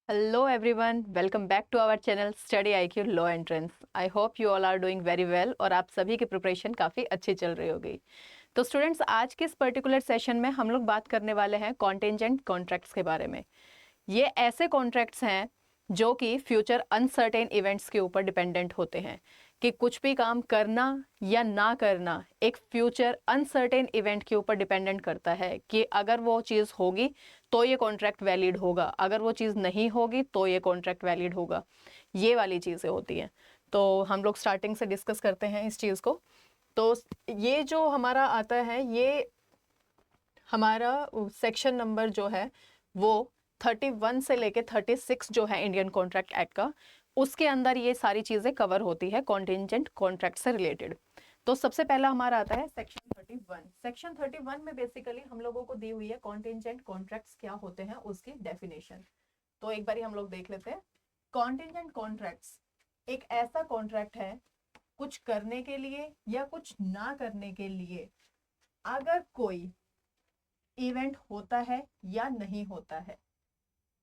Hello everyone, welcome back to our channel Study IQ Law Entrance. I hope you all are doing very well और आप सभी की preparation काफ़ी अच्छी चल रही होगी। तो स्टूडेंट्स, आज के इस पर्टिकुलर सेशन में हम लोग बात करने वाले हैं कॉन्टेंजेंट कॉन्ट्रैक्ट्स के बारे में। ये ऐसे कॉन्ट्रैक्ट्स हैं जो कि फ्यूचर अनसर्टेन इवेंट्स के ऊपर डिपेंडेंट होते हैं कि कुछ भी काम करना या ना करना एक फ्यूचर अनसर्टेन इवेंट के ऊपर डिपेंडेंट करता है कि अगर वो चीज़ होगी तो ये कॉन्ट्रैक्ट वैलिड होगा, अगर वो चीज़ नहीं होगी तो ये कॉन्ट्रैक्ट वैलिड होगा। ये वाली चीज़ें होती हैं। तो हम लोग स्टार्टिंग से डिस्कस करते हैं इस चीज़ को। तो ये जो हमारा आता है, ये हमारा सेक्शन नंबर जो है वो 31 से लेके 36 जो है इंडियन कॉन्ट्रैक्ट एक्ट का, उसके अंदर ये सारी चीज़ें कवर होती है कॉन्टिजेंट कॉन्ट्रैक्ट से रिलेटेड। तो सबसे पहला हमारा आता है सेक्शन 31। सेक्शन 31 में बेसिकली हम लोगों को दी हुई है कॉन्टिजेंट कॉन्ट्रैक्ट्स क्या होते हैं उसकी डेफिनेशन। तो एक बार हम लोग देख लेते हैं। कॉन्टिजेंट कॉन्ट्रैक्ट्स एक ऐसा कॉन्ट्रैक्ट है कुछ करने के लिए या कुछ ना करने के लिए अगर कोई इवेंट होता है या नहीं होता है।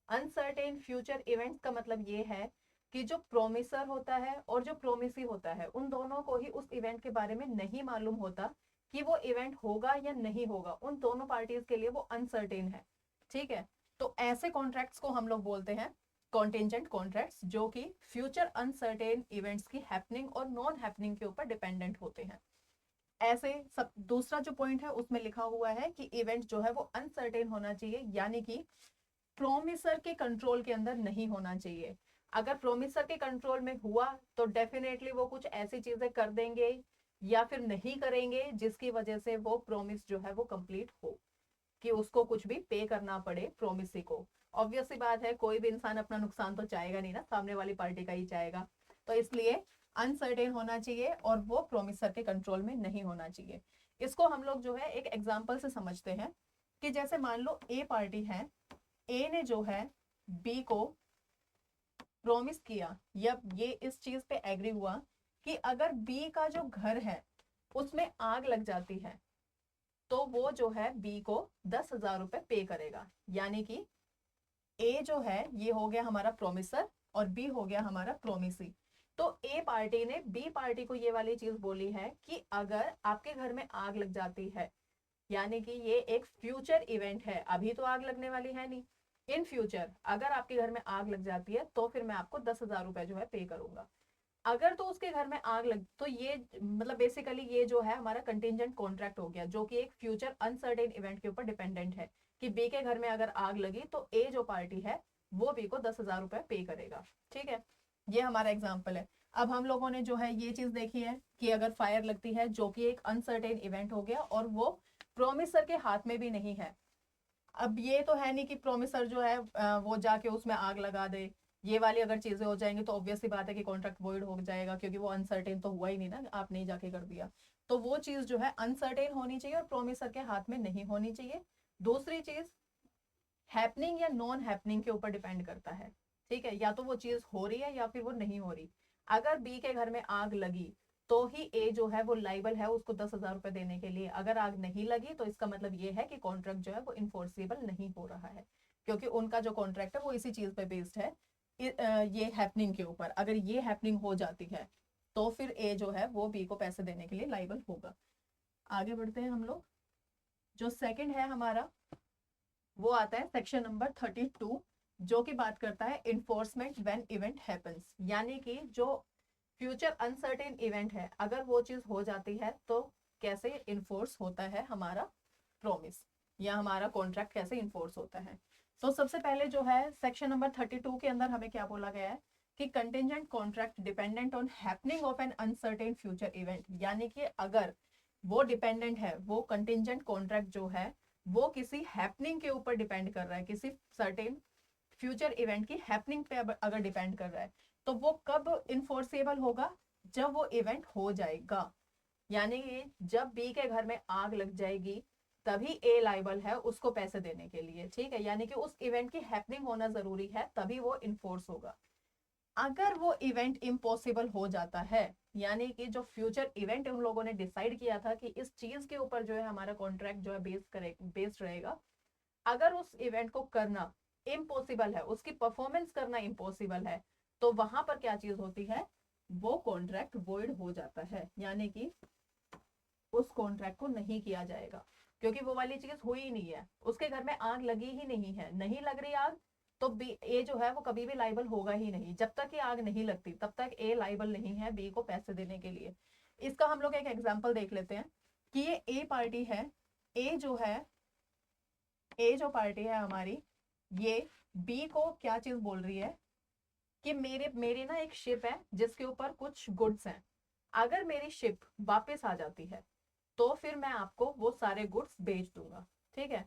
अनसर्टेन फ्यूचर इवेंट्स का मतलब ये है कि जो प्रोमिसर होता है और जो प्रोमिसी होता है उन दोनों को ही उस इवेंट के बारे में नहीं मालूम होता कि वो इवेंट होगा या नहीं होगा। उन दोनों पार्टीज के लिए वो अनसर्टेन है। ठीक है, तो ऐसे कॉन्ट्रैक्ट्स को हम लोग बोलते हैं कॉन्टेंजेंट कॉन्ट्रैक्ट्स, जो कि फ्यूचर अनसर्टेन इवेंट्स की हैपनिंग और नॉन हैपनिंग के ऊपर डिपेंडेंट होते हैं। ऐसे सब दूसरा जो पॉइंट है उसमें लिखा हुआ है कि इवेंट जो है वो अनसर्टेन होना चाहिए, यानी कि प्रोमिसर के कंट्रोल के अंदर नहीं होना चाहिए। अगर प्रोमिसर के कंट्रोल में हुआ तो डेफिनेटली वो कुछ ऐसी चीजें कर देंगे या फिर नहीं करेंगे जिसकी वजह से वो प्रोमिस जो है वो कंप्लीट हो, कि उसको कुछ भी पे करना पड़े प्रोमिसी को। ऑब्वियस सी बात है, कोई भी इंसान अपना नुकसान तो चाहेगा नहीं ना, सामने वाली पार्टी का ही चाहेगा। तो इसलिए अनसर्टेन होना चाहिए और वो प्रोमिसर के कंट्रोल में नहीं होना चाहिए। इसको हम लोग जो है एक एग्जाम्पल से समझते हैं कि जैसे मान लो ए पार्टी है, ए ने जो है बी को प्रोमिस किया या ये इस चीज पे एग्री हुआ कि अगर बी का जो घर है उसमें आग लग जाती है तो वो जो है बी को 10,000 रुपए पे करेगा। यानी कि ए जो है ये हो गया हमारा प्रोमिसर और बी हो गया हमारा प्रोमिसी। तो ए पार्टी ने बी पार्टी को ये वाली चीज बोली है कि अगर आपके घर में आग लग जाती है, यानी कि ये एक फ्यूचर इवेंट है, अभी तो आग लगने वाली है नहीं, इन फ्यूचर अगर आपके घर में आग लग जाती है तो फिर मैं आपको 10,000 रुपए जो है पे करूंगा। अगर तो उसके घर में आग लग, तो ये मतलब बेसिकली ये जो है हमारा कंटिजेंट कॉन्ट्रैक्ट हो गया, जो कि एक फ्यूचर अनसर्टेन इवेंट के ऊपर डिपेंडेंट है कि बी के घर में अगर आग लगी तो ए जो पार्टी है वो बी को 10,000 रुपए पे करेगा। ठीक है, ये हमारा एग्जाम्पल है। अब हम लोगों ने जो है ये चीज देखी है कि अगर फायर लगती है जो कि एक अनसर्टेन इवेंट हो गया और वो प्रोमिसर के हाथ में भी नहीं है। अब ये तो है नहीं कि प्रोमिसर जो है वो जाके उसमें आग लगा दे। ये वाली अगर चीजें हो जाएंगी तो ऑब्वियस सी बात है कि कॉन्ट्रैक्ट वॉइड हो जाएगा, क्योंकि वो अनसर्टेन तो हुआ ही नहीं ना, आपने ही जाके कर दिया। तो वो चीज जो है अनसर्टेन होनी चाहिए और प्रोमिसर के हाथ में नहीं होनी चाहिए। दूसरी चीज, हैपनिंग या नॉन हैपनिंग के ऊपर डिपेंड करता है। ठीक है, या तो वो चीज हो रही है या फिर वो नहीं हो रही। अगर बी के घर में आग लगी तो ही ए जो है वो लाइबल है उसको 10,000 रुपए देने के लिए। अगर आग नहीं लगी तो इसका मतलब ये है कि कॉन्ट्रैक्ट जो है वो इन्फोर्सेबल नहीं हो रहा है, क्योंकि उनका जो कॉन्ट्रैक्ट है वो इसी चीज पे बेस्ड है, ये हैपनिंग के ऊपर। अगर ये हैपनिंग हो जाती है तो फिर ए जो है वो बी को पैसे देने के लिए लाइबल होगा। आगे बढ़ते हैं हम लोग। जो सेकंड है हमारा वो आता है सेक्शन नंबर 32, जो कि बात करता है इन्फोर्समेंट व्हेन इवेंट हैपेंस। यानी कि जो फ्यूचर अनसर्टेन इवेंट है अगर वो चीज हो जाती है तो कैसे इन्फोर्स होता है हमारा प्रोमिस या हमारा कॉन्ट्रैक्ट कैसे इन्फोर्स होता है। तो सबसे पहले जो है सेक्शन नंबर 32 के अंदर हमें क्या बोला गया है कि contingent contract dependent on happening of N uncertain future event. यानी कि अगर वो डिपेंडेंट है, वो कंटिजेंट कॉन्ट्रैक्ट जो है वो किसी हैपनिंग के ऊपर डिपेंड कर रहा है, किसी सर्टेन फ्यूचर इवेंट की हैपनिंग पे अगर डिपेंड कर रहा है, तो वो कब इन्फोर्सेबल होगा? जब वो इवेंट हो जाएगा। यानी कि जब बी के घर में आग लग जाएगी तभी ए लाइबल है उसको पैसे देने के लिए। ठीक है, यानी कि उस इवेंट की हैपनिंग होना जरूरी है तभी वो इन्फोर्स होगा। अगर वो इवेंट इम्पॉसिबल हो जाता है, यानी कि जो फ्यूचर इवेंट उन लोगों ने डिसाइड किया था कि इस चीज के ऊपर जो है हमारा कॉन्ट्रैक्ट जो है बेस्ड रहेगा, अगर उस इवेंट को करना इम्पॉसिबल है, उसकी परफॉर्मेंस करना इम्पॉसिबल है, तो वहां पर क्या चीज होती है, वो कॉन्ट्रैक्ट वॉइड हो जाता है, यानी कि उस कॉन्ट्रैक्ट को नहीं किया जाएगा, क्योंकि वो वाली चीज हुई ही नहीं है, उसके घर में आग लगी ही नहीं है, नहीं लग रही आग, तो बी ए जो है वो कभी भी लाइबल होगा ही नहीं, जब तक ये आग नहीं लगती तब तक ए लाइबल नहीं है बी को पैसे देने के लिए। इसका हम लोग एक एग्जाम्पल देख लेते हैं कि ये ए पार्टी है, ए जो है, ए जो पार्टी है हमारी, ये बी को क्या चीज बोल रही है कि मेरे मेरी ना एक शिप है जिसके ऊपर कुछ गुड्स हैं, अगर मेरी शिप वापस आ जाती है तो फिर मैं आपको वो सारे गुड्स बेच दूंगा। ठीक है,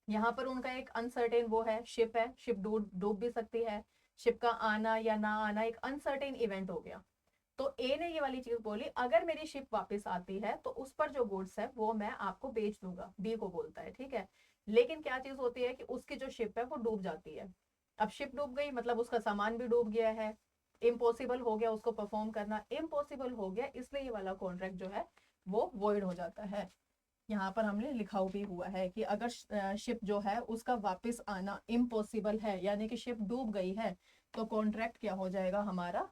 यहाँ पर उनका एक अनसर्टेन वो है, शिप है, शिप डूब डूब भी सकती है, शिप का आना या ना आना एक अनसर्टेन इवेंट हो गया। तो ए ने ये वाली चीज बोली, अगर मेरी शिप वापस आती है तो उस पर जो गुड्स है वो मैं आपको बेच दूंगा, बी को बोलता है। ठीक है, लेकिन क्या चीज होती है कि उसकी जो शिप है वो डूब जाती है। अब शिप डूब गई मतलब उसका सामान भी डूब गया है, इम्पॉसिबल हो गया उसको परफॉर्म करना, इम्पॉसिबल हो गया, इसलिए ये वाला कॉन्ट्रैक्ट जो है वो वॉइड हो जाता है। यहाँ पर हमने लिखा भी हुआ है कि अगर शिप जो है उसका वापस आना इम्पॉसिबल है, यानी कि शिप डूब गई है, तो कॉन्ट्रैक्ट क्या हो जाएगा हमारा,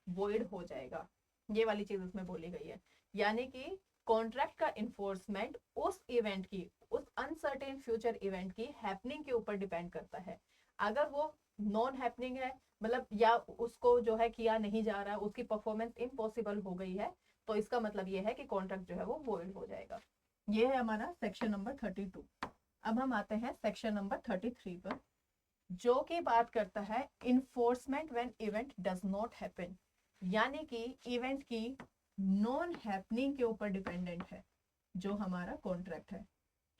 वॉइड हो जाएगा। ये वाली चीज उसमें बोली गई है, यानी कि कॉन्ट्रैक्ट का इन्फोर्समेंट उस इवेंट की, उस अनसर्टेन फ्यूचर इवेंट की हैपनिंग के ऊपर डिपेंड करता है। अगर वो नॉन हैपनिंग है, मतलब या उसको जो है किया नहीं जा रहा, उसकी परफॉर्मेंस इम्पॉसिबल हो गई है, तो इसका मतलब ये है कि कॉन्ट्रैक्ट जो है वो वॉइड हो जाएगा। ये है हमारा सेक्शन नंबर 32। अब हम आते हैं सेक्शन नंबर 33 पर, जो कि बात करता है enforcement when event does not happen, यानी कि इवेंट की नॉन हैपनिंग के ऊपर डिपेंडेंट है जो हमारा कॉन्ट्रैक्ट है,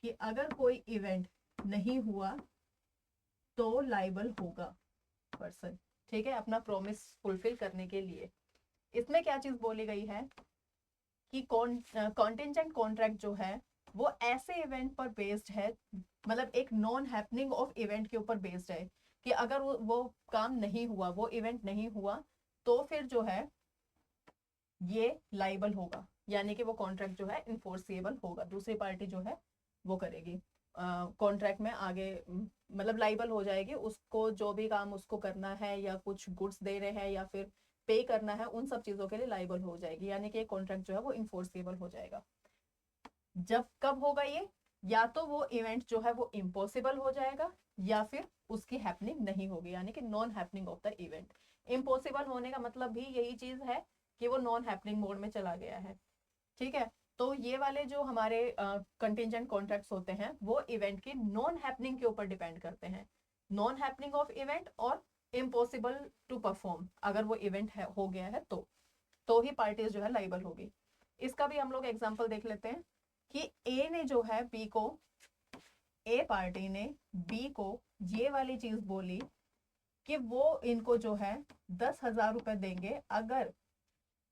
कि अगर कोई इवेंट नहीं हुआ तो लाइबल होगा पर्सन। ठीक है, अपना प्रॉमिस फुलफिल करने के लिए। इसमें क्या चीज बोली गई है कि कॉन्टिजेंट कॉन्ट्रैक्ट जो है वो ऐसे इवेंट पर बेस्ड है, मतलब एक नॉन हैपनिंग ऑफ इवेंट के ऊपर बेस्ड है, कि अगर वो काम नहीं हुआ, वो इवेंट नहीं हुआ, तो फिर जो है ये लाइबल होगा, यानी कि वो कॉन्ट्रैक्ट जो है इन्फोर्सिएबल होगा, दूसरी पार्टी जो है वो करेगी कॉन्ट्रैक्ट में आगे, मतलब लाइबल हो जाएगी, उसको जो भी काम उसको करना है या कुछ गुड्स दे रहे हैं या फिर पे करना है, उन सब चीजों के लिए लाइबल हो जाएगी, यानी कि कॉन्ट्रैक्ट जो है वो इन्फोर्सिबल हो जाएगा। जब कब होगा ये, या तो वो इवेंट जो है वो इम्पॉसिबल हो जाएगा या फिर उसकी हैपनिंग नहीं होगी, यानी कि non happening of the event. Impossible होने का मतलब भी यही चीज है कि वो नॉन हैपनिंग मोड में चला गया है। ठीक है, तो ये वाले जो हमारे कंटिजेंट कॉन्ट्रैक्ट्स होते हैं वो इवेंट की नॉन हैपनिंग के ऊपर डिपेंड करते हैं, नॉन हैपनिंग ऑफ इवेंट और इम्पॉसिबल टू परफॉर्म, अगर वो इवेंट हो गया है तो ही पार्टीज जो है लाइबल होगी। इसका भी हम लोग एग्जांपल देख लेते हैं कि ए ने जो है बी को, ए पार्टी ने बी को ये वाली चीज बोली कि वो इनको जो है 10,000 रुपए देंगे अगर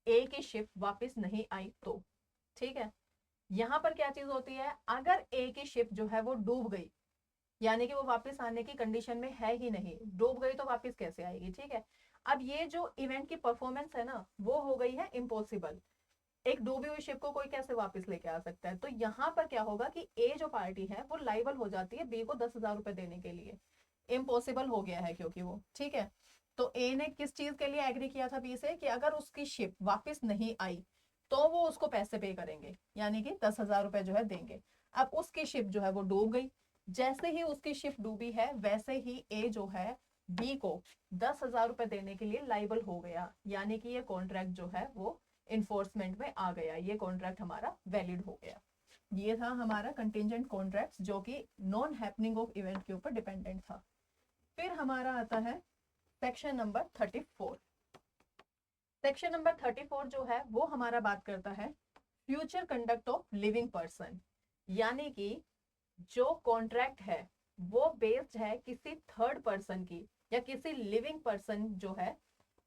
ए की शिप वापस नहीं आई तो। ठीक है, यहाँ पर क्या चीज होती है, अगर ए की शिप जो है वो डूब गई, यानी कि वो वापस आने की कंडीशन में है ही नहीं, डूब गई तो वापस कैसे आएगी। ठीक है, अब ये जो इवेंट की परफॉर्मेंस है ना वो हो गई है इम्पॉसिबल, एक डूबी हुई शिप को कोई कैसे वापस लेके आ सकता है, तो यहाँ पर क्या होगा कि ए जो पार्टी है वो लाइबल हो जाती है बी को 10,000 रुपए देने के लिए, इम्पॉसिबल हो गया है क्योंकि वो। ठीक है, तो ए ने किस चीज के लिए एग्री किया था बी से कि अगर उसकी शिप वापस नहीं आई तो वो उसको पैसे पे करेंगे, यानी कि 10,000 रुपए जो है देंगे। अब उसकी शिप जो है वो डूब गई, जैसे ही उसकी शिप डूबी है वैसे ही ए जो है बी को 10,000 रुपए देने के लिए लाइबल हो गया, यानी कि ये कॉन्ट्रैक्ट जो है वो इन्फोर्समेंट में आ गया, ये कॉन्ट्रैक्ट हमारा वैलिड हो गया। ये था हमारा कंटिजेंट कॉन्ट्रैक्ट जो कि नॉन हैपनिंग ऑफ इवेंट के ऊपर डिपेंडेंट था। फिर हमारा आता है सेक्शन नंबर 34। सेक्शन नंबर 34 जो है वो हमारा बात करता है future conduct of living person, यानी कि जो कॉन्ट्रैक्ट है वो बेस्ड है किसी थर्ड पर्सन की या किसी लिविंग पर्सन जो है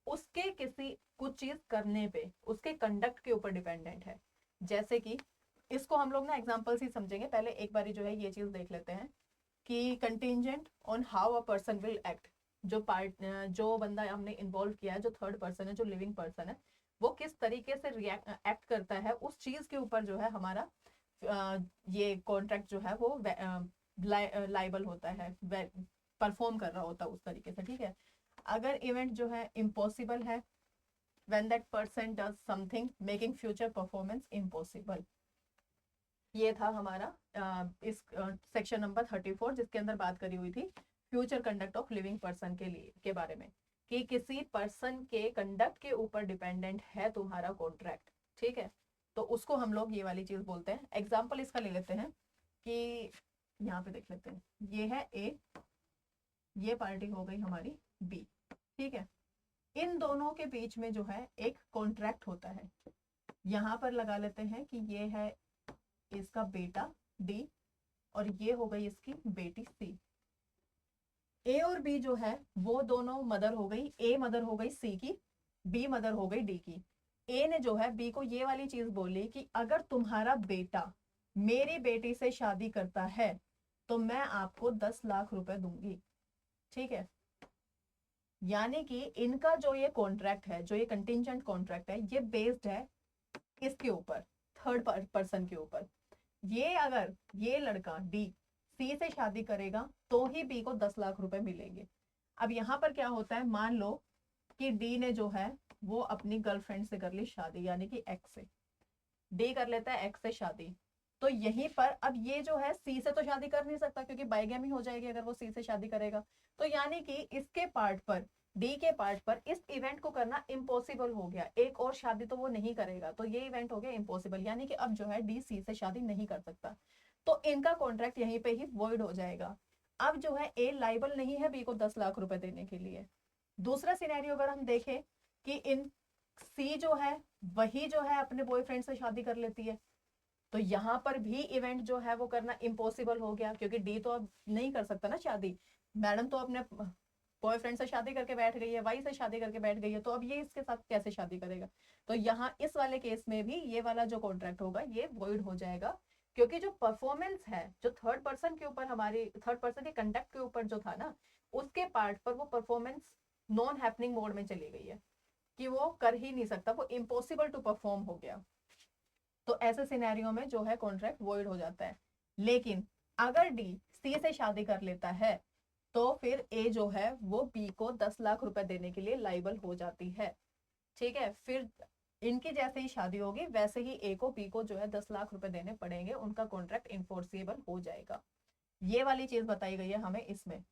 उसके किसी कुछ चीज करने पे, उसके कंडक्ट के ऊपर डिपेंडेंट है। जैसे कि इसको हम लोग ना एग्जांपल से समझेंगे, पहले एक बारी जो है ये चीज देख लेते हैं कि contingent on how a person will act, जो बंदा हमने इन्वॉल्व किया है, जो थर्ड पर्सन है, जो लिविंग पर्सन है, वो किस तरीके से एक्ट करता है उस चीज के ऊपर जो है हमारा ये कॉन्ट्रैक्ट जो है वो लाइबल होता है, परफॉर्म कर रहा होता है उस तरीके से, ठीक है। अगर इवेंट जो है इम्पॉसिबल है, when that person does something making future performance impossible। ये था हमारा इस सेक्शन नंबर 34 जिसके अंदर बात करी हुई थी future conduct of living person के बारे में, कि किसी पर्सन के कंडक्ट के ऊपर डिपेंडेंट है तुम्हारा कॉन्ट्रैक्ट, ठीक है। तो उसको हम लोग ये वाली चीज बोलते हैं। एग्जाम्पल इसका ले लेते हैं कि यहाँ पे देख लेते हैं, ये है ए, ये पार्टी हो गई हमारी बी, ठीक है। इन दोनों के बीच में जो है एक कॉन्ट्रैक्ट होता है। यहाँ पर लगा लेते हैं कि ये है इसका बेटा डी और ये हो गई इसकी बेटी सी। ए और बी जो है वो दोनों मदर हो गई, ए मदर हो गई सी की, बी मदर हो गई डी की। ए ने जो है बी को ये वाली चीज बोली कि अगर तुम्हारा बेटा मेरी बेटी से शादी करता है तो मैं आपको 10 लाख रुपए दूंगी, ठीक है। यानी कि इनका जो ये कॉन्ट्रैक्ट है, जो ये कंटिंजेंट कॉन्ट्रैक्ट है, ये बेस्ड है इसके ऊपर, थर्ड पर्सन के ऊपर। ये अगर ये लड़का डी सी से शादी करेगा तो ही बी को 10 लाख रुपए मिलेंगे। अब यहाँ पर क्या होता है, मान लो कि डी ने जो है वो अपनी गर्लफ्रेंड से कर ली शादी, यानी कि एक्स से। डी कर लेता है एक्स से शादी, तो यहीं पर अब ये जो है सी से तो शादी कर नहीं सकता क्योंकि बाइगैमी हो जाएगी अगर वो सी से शादी करेगा। तो यानी कि इसके पार्ट पर, डी के पार्ट पर इस इवेंट को करना इम्पॉसिबल हो गया। एक और शादी तो वो नहीं करेगा, तो ये इवेंट हो गया इम्पॉसिबल, यानी कि अब जो है डी सी से शादी नहीं कर सकता। तो इनका कॉन्ट्रैक्ट यहीं पे ही वॉइड हो जाएगा। अब जो है ए लाइबल नहीं है बी को 10 लाख रुपए देने के लिए। दूसरा सिनेरियो अगर हम देखें कि इन सी जो है वही जो है अपने बॉयफ्रेंड से शादी कर लेती है, तो यहाँ पर भी इवेंट जो है वो करना इम्पॉसिबल हो गया क्योंकि डी तो अब नहीं कर सकता ना शादी। मैडम तो अपने बॉयफ्रेंड से शादी करके बैठ गई है, वाई से शादी करके बैठ गई है, तो अब ये इसके साथ कैसे शादी करेगा। तो यहाँ इस वाले केस में भी ये वाला जो कॉन्ट्रैक्ट होगा ये वॉइड हो जाएगा, क्योंकि जो परफॉर्मेंस है जो थर्ड पर्सन के ऊपर, हमारी थर्ड पर्सन के कंडक्ट के ऊपर जो था ना, उसके पार्ट पर वो परफॉर्मेंस नॉन हैपनिंग मोड में चली गई है कि वो कर ही नहीं सकता, वो इम्पॉसिबल टू परफॉर्म हो गया। तो ऐसे सिनेरियो में जो है कॉन्ट्रैक्ट वॉइड हो जाता है। लेकिन अगर डी सी से शादी कर लेता है तो फिर ए जो है वो बी को 10 लाख रुपए देने के लिए लाइबल हो जाती है, ठीक है। फिर इनकी जैसे ही शादी होगी वैसे ही ए को बी को जो है 10 लाख रुपए देने पड़ेंगे, उनका कॉन्ट्रैक्ट इन्फोर्सिबल हो जाएगा। ये वाली चीज बताई गई है हमें इसमें।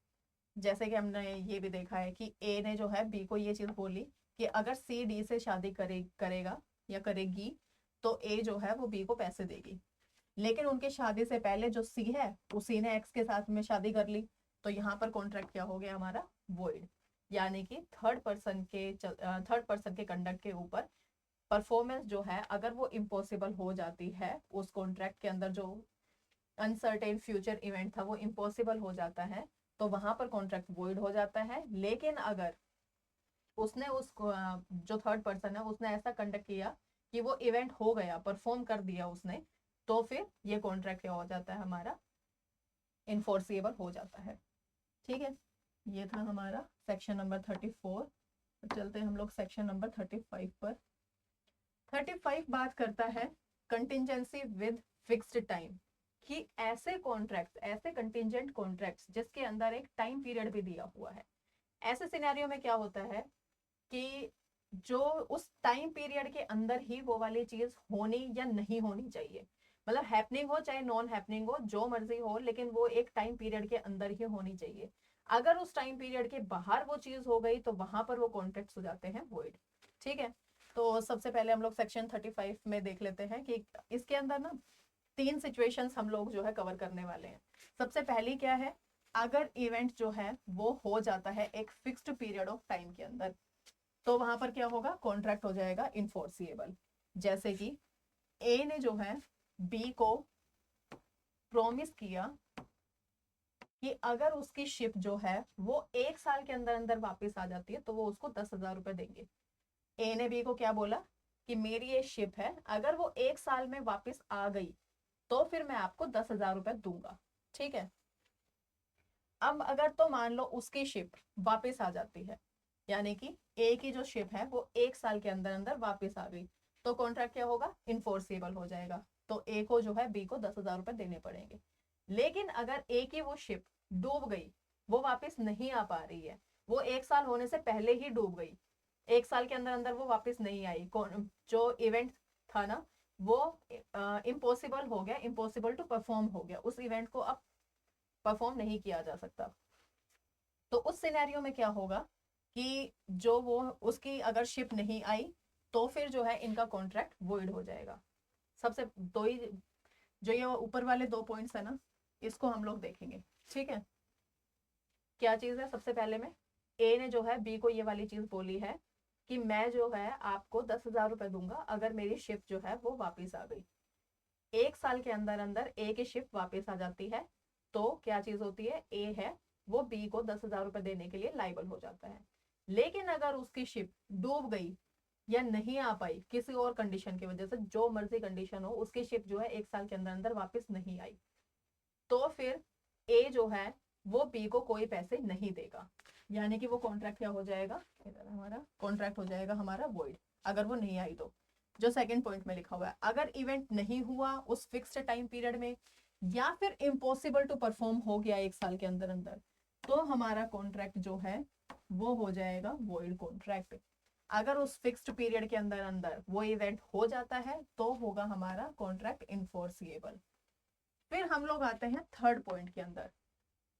जैसे कि हमने ये भी देखा है कि ए ने जो है बी को ये चीज बोली कि अगर सी डी से शादी करेगा या करेगी तो ए जो है वो बी को पैसे देगी। लेकिन उनके शादी से पहले जो सी है उसी ने एक्स के साथ में शादी कर ली, तो यहाँ पर कॉन्ट्रैक्ट क्या हो गया हमारा, वॉइड। यानी कि थर्ड पर्सन के कंडक्ट के ऊपर परफॉर्मेंस जो है अगर वो इम्पॉसिबल हो जाती है, उस कॉन्ट्रैक्ट के अंदर जो अनसर्टेन फ्यूचर इवेंट था वो इम्पॉसिबल हो जाता है, तो वहां पर कॉन्ट्रैक्ट वॉइड हो जाता है। लेकिन अगर उसने जो थर्ड पर्सन है उसने ऐसा कंडक्ट किया कि वो इवेंट हो गया, परफॉर्म कर दिया उसने, तो फिर ये कॉन्ट्रैक्ट क्या हो जाता है हमारा, इन्फोर्सिएबल हो जाता है, ठीक है। ये था हमारा सेक्शन नंबर 34। चलते हैं हम लोग सेक्शन नंबर 35 पर। 35 बात करता है कंटिंजेंसी विद फिक्स्ड टाइम, कि ऐसे कॉन्ट्रैक्ट्स, ऐसे कंटिंजेंट कॉन्ट्रैक्ट्स जिसके अंदर एक टाइम पीरियड भी दिया हुआ है। ऐसे सिनेरियो में क्या होता है कि जो उस टाइम पीरियड के अंदर ही वो वाली चीज होनी या नहीं होनी चाहिए, मतलब हैपनिंग हो चाहे नॉन हैपनिंग हो, जो मर्जी हो, लेकिन वो एक टाइम पीरियड के अंदर ही होनी चाहिए। अगर उस टाइम पीरियड के बाहर वो चीज हो गई तो वहां पर वो कॉन्ट्रैक्ट्स हो जाते हैं वॉइड, ठीक है। तो सबसे पहले हम लोग सेक्शन 35 में देख लेते हैं कि इसके अंदर ना 3 सिचुएशंस हम लोग जो है कवर करने वाले हैं। सबसे पहली क्या है, अगर इवेंट जो है वो हो जाता है एक फिक्स्ड पीरियड ऑफ टाइम के अंदर, तो वहां पर क्या होगा, कॉन्ट्रैक्ट हो जाएगा इनफोर्सिएबल। जैसे कि ए ने जो है बी को प्रॉमिस किया कि अगर उसकी शिप जो है वो 1 साल के अंदर अंदर वापस आ जाती है तो वो उसको 10,000 रुपए देंगे। ए ने बी को क्या बोला कि मेरी ये शिप है, अगर वो 1 साल में वापस आ गई तो फिर मैं आपको 10,000 रुपए दूंगा, ठीक है। अब अगर तो मान लो उसकी शिप वापस आ जाती है, यानी कि ए की जो शिप है वो 1 साल के अंदर अंदर वापस आ गई, तो कॉन्ट्रैक्ट क्या होगा, इनफोर्सिबल हो जाएगा। तो ए को जो है बी को 10,000 रुपए देने पड़ेंगे। लेकिन अगर ए की वो शिप डूब गई, वो वापस नहीं आ पा रही है, वो 1 साल होने से पहले ही डूब गई, 1 साल के अंदर अंदर वो वापस नहीं आई, जो इवेंट था ना वो इम्पॉसिबल हो गया, इम्पॉसिबल टू परफॉर्म हो गया, उस इवेंट को अब परफॉर्म नहीं किया जा सकता। तो उस सिनेरियो में क्या होगा कि जो वो उसकी अगर शिप नहीं आई तो फिर जो है इनका कॉन्ट्रैक्ट वॉइड हो जाएगा। सबसे दो ही जो ये ऊपर वाले 2 पॉइंट्स है ना, इसको हम लोग देखेंगे, ठीक है। क्या चीज है, सबसे पहले में ए ने जो है बी को ये वाली चीज बोली है कि मैं जो है आपको 10,000 रुपए दूंगा अगर मेरी शिप जो है वो वापिस आ गई। 1 साल के अंदर अंदर ए की शिप वापिस आ जाती है तो क्या चीज होती है, ए है वो बी को 10,000 रुपए देने के लिए लाइबल हो जाता है। लेकिन अगर उसकी शिप डूब गई या नहीं आ पाई किसी और कंडीशन की वजह से, जो मर्जी कंडीशन हो, उसकी शिप जो है 1 साल के अंदर अंदर वापस नहीं आई, तो फिर ए जो है वो बी को कोई पैसे नहीं देगा, यानी कि वो कॉन्ट्रैक्ट क्या हो जाएगा, इधर हमारा कॉन्ट्रैक्ट हो जाएगा हमारा वॉइड, अगर वो नहीं आई तो। जो सेकंड पॉइंट में लिखा हुआ है, अगर इवेंट नहीं हुआ उस फिक्स्ड टाइम पीरियड में या फिर इम्पॉसिबल टू परफॉर्म हो गया 1 साल के अंदर अंदर, तो हमारा कॉन्ट्रैक्ट जो है वो हो जाएगा वॉइड कॉन्ट्रैक्ट। अगर उस फिक्स्ड पीरियड के अंदर अंदर वो इवेंट हो जाता है तो होगा हमारा कॉन्ट्रैक्ट इनफोर्सिएबल। फिर हम लोग आते हैं थर्ड पॉइंट के अंदर,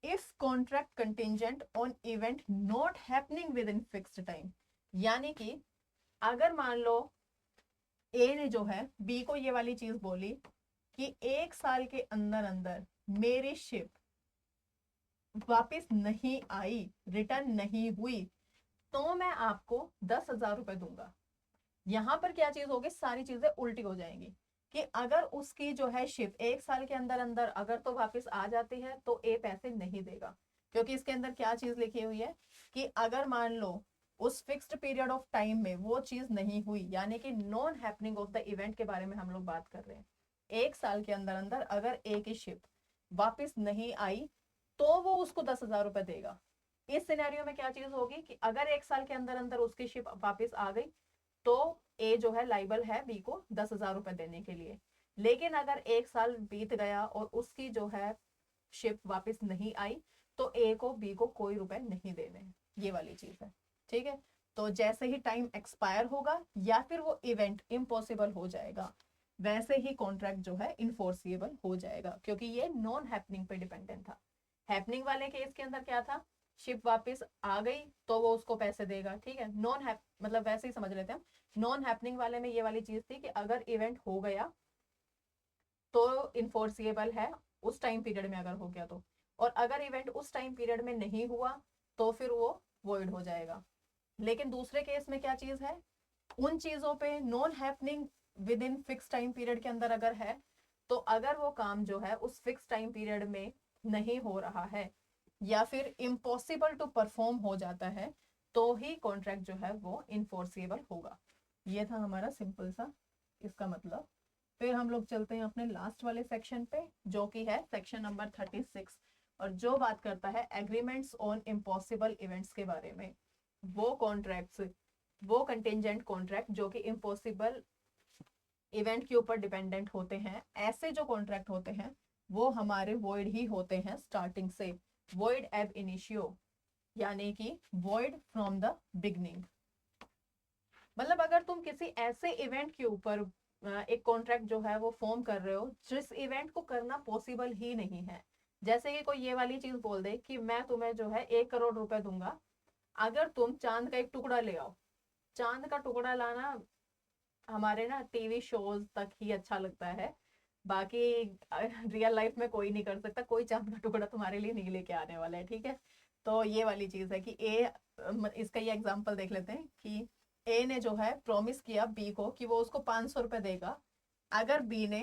if contract contingent on event not happening with in fixed time, यानी कि अगर मान लो ए ने जो है बी को ये वाली चीज बोली कि 1 साल के अंदर अंदर मेरी शिप वापस नहीं आई, रिटर्न नहीं हुई, तो मैं आपको 10,000 रुपए दूंगा। यहां पर क्या चीज होगी, सारी चीजें उल्टी हो जाएंगी कि अगर उसकी जो है शिप 1 साल के अंदर अंदर अगर तो वापस आ जाती है तो ए पैसे नहीं देगा, क्योंकि इसके अंदर क्या चीज लिखी हुई है कि अगर मान लो उस फिक्स्ड पीरियड ऑफ टाइम में वो चीज नहीं हुई, यानी कि non happening of the event के बारे में हम लोग बात कर रहे हैं। 1 साल के अंदर अंदर अगर ए की शिप वापिस नहीं आई तो वो उसको 10,000 रुपए देगा। इस सिनेरियो में क्या चीज होगी कि अगर 1 साल के अंदर अंदर उसकी शिप वापिस आ गई तो ए जो है लाइबल है बी को 10,000 रुपए देने के लिए। लेकिन अगर 1 साल बीत गया और उसकी जो है शिप वापस नहीं आई तो ए को बी को कोई रुपए नहीं देने, ये वाली चीज है, ठीक है। तो जैसे ही टाइम एक्सपायर होगा या फिर वो इवेंट इम्पॉसिबल हो जाएगा, वैसे ही कॉन्ट्रैक्ट जो है इनफोर्सिएबल हो जाएगा, क्योंकि ये नॉन हैपनिंग पे डिपेंडेंट था। हैपनिंग वाले केस के अंदर क्या था, शिप वापस आ गई तो वो उसको पैसे देगा, ठीक है। नॉन हैप मतलब वैसे ही समझ लेते हैं, नॉन हैपनिंग वाले में ये वाली चीज थी कि अगर इवेंट हो गया तो इनफोर्सिएबल है उस टाइम पीरियड में अगर हो गया तो, और अगर इवेंट उस टाइम पीरियड में नहीं हुआ तो फिर वो वॉइड हो जाएगा। लेकिन दूसरे केस में क्या चीज है, उन चीजों पे non happening with in fix time period के अंदर अगर है तो अगर वो काम जो है उस फिक्स टाइम पीरियड में नहीं हो रहा है या फिर इम्पॉसिबल टू परफॉर्म हो जाता है तो ही कॉन्ट्रैक्ट जो है वो इनफोर्सिएबल होगा। ये था हमारा सिंपल सा इसका मतलब। फिर हम लोग चलते हैं अपने लास्ट वाले सेक्शन पे, जो कि है सेक्शन नंबर 36, और जो बात करता है एग्रीमेंट्स ऑन इम्पॉसिबल इवेंट्स के बारे में। वो कॉन्ट्रैक्ट्स, वो कंटिजेंट कॉन्ट्रैक्ट जो कि इम्पॉसिबल इवेंट के ऊपर डिपेंडेंट होते हैं, ऐसे जो कॉन्ट्रैक्ट होते हैं वो हमारे वॉइड ही होते हैं स्टार्टिंग से, वॉइड एब इनिशियो, यानी कि वॉइड फ्रॉम द बिगनिंग। मतलब अगर तुम किसी ऐसे इवेंट के ऊपर एक कॉन्ट्रैक्ट जो है वो फॉर्म कर रहे हो जिस इवेंट को करना पॉसिबल ही नहीं है, जैसे कि कोई ये वाली चीज बोल दे कि मैं तुम्हें जो है 1 करोड़ रुपए दूंगा अगर तुम चांद का एक टुकड़ा ले आओ। चांद का टुकड़ा लाना हमारे ना टीवी शोज तक ही अच्छा लगता है, बाकी रियल लाइफ में कोई नहीं कर सकता, कोई चांद का टुकड़ा तुम्हारे लिए नहीं लेके आने वाला है, ठीक है। तो ये वाली चीज है कि ए, इसका ये एग्जांपल देख लेते हैं कि ए ने जो है प्रॉमिस किया बी को कि वो उसको 500 रुपए देगा अगर बी ने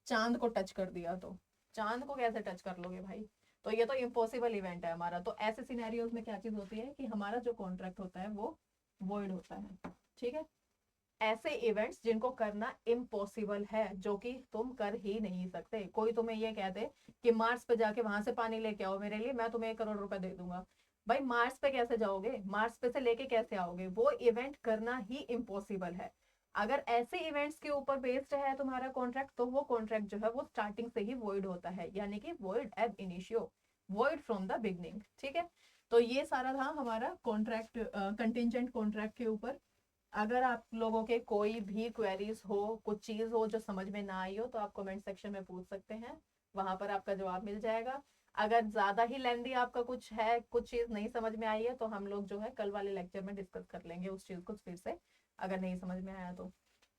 चांद को टच कर दिया तो। चांद को कैसे टच कर लोगे भाई, तो ये तो इम्पॉसिबल इवेंट है हमारा। तो ऐसे सिनेरियोज में क्या चीज होती है कि हमारा जो कॉन्ट्रैक्ट होता है वो वॉइड होता है, ठीक है। ऐसे इवेंट्स जिनको करना इम्पॉसिबल है, जो कि तुम कर ही नहीं सकते। कोई तुम्हें ये कहते कि मार्स पे जाके वहां से पानी लेके आओ मेरे लिए, मैं तुम्हें 1 करोड़ रुपए दे दूंगा, भाई मार्स पे कैसे जाओगे, मार्स पे से लेके कैसे आओगे, वो इवेंट करना ही इम्पॉसिबल है। अगर ऐसे इवेंट्स के ऊपर बेस्ड है तुम्हारा कॉन्ट्रैक्ट तो वो कॉन्ट्रैक्ट जो है वो स्टार्टिंग से ही वॉइड होता है, यानी कि वॉइड एब initio. Void from the beginning. ठीक है, तो ये सारा था हमारा कॉन्ट्रैक्ट, कंटिजेंट कॉन्ट्रैक्ट के ऊपर। अगर आप लोगों के कोई भी क्वेरीज हो, कुछ चीज हो जो समझ में ना आई हो, तो आप कमेंट सेक्शन में पूछ सकते हैं, वहां पर आपका जवाब मिल जाएगा। अगर ज्यादा ही लेंदी आपका कुछ है, कुछ चीज नहीं समझ में आई है, तो हम लोग जो है कल वाले लेक्चर में डिस्कस कर लेंगे उस चीज को फिर से, अगर नहीं समझ में आया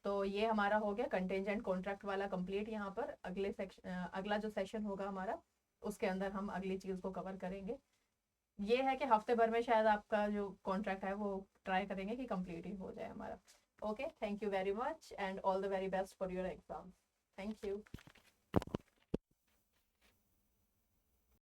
तो ये हमारा हो गया कंटेंजेंट कॉन्ट्रैक्ट वाला कंप्लीट। यहाँ पर अगले सेक्शन, अगला जो सेशन होगा हमारा, उसके अंदर हम अगली चीज को कवर करेंगे। ये है कि हफ्ते भर में शायद आपका जो कॉन्ट्रैक्ट है वो ट्राई करेंगे कि कंप्लीट ही हो जाए हमारा। Okay, thank you very much and all the very best for your exam. Thank you.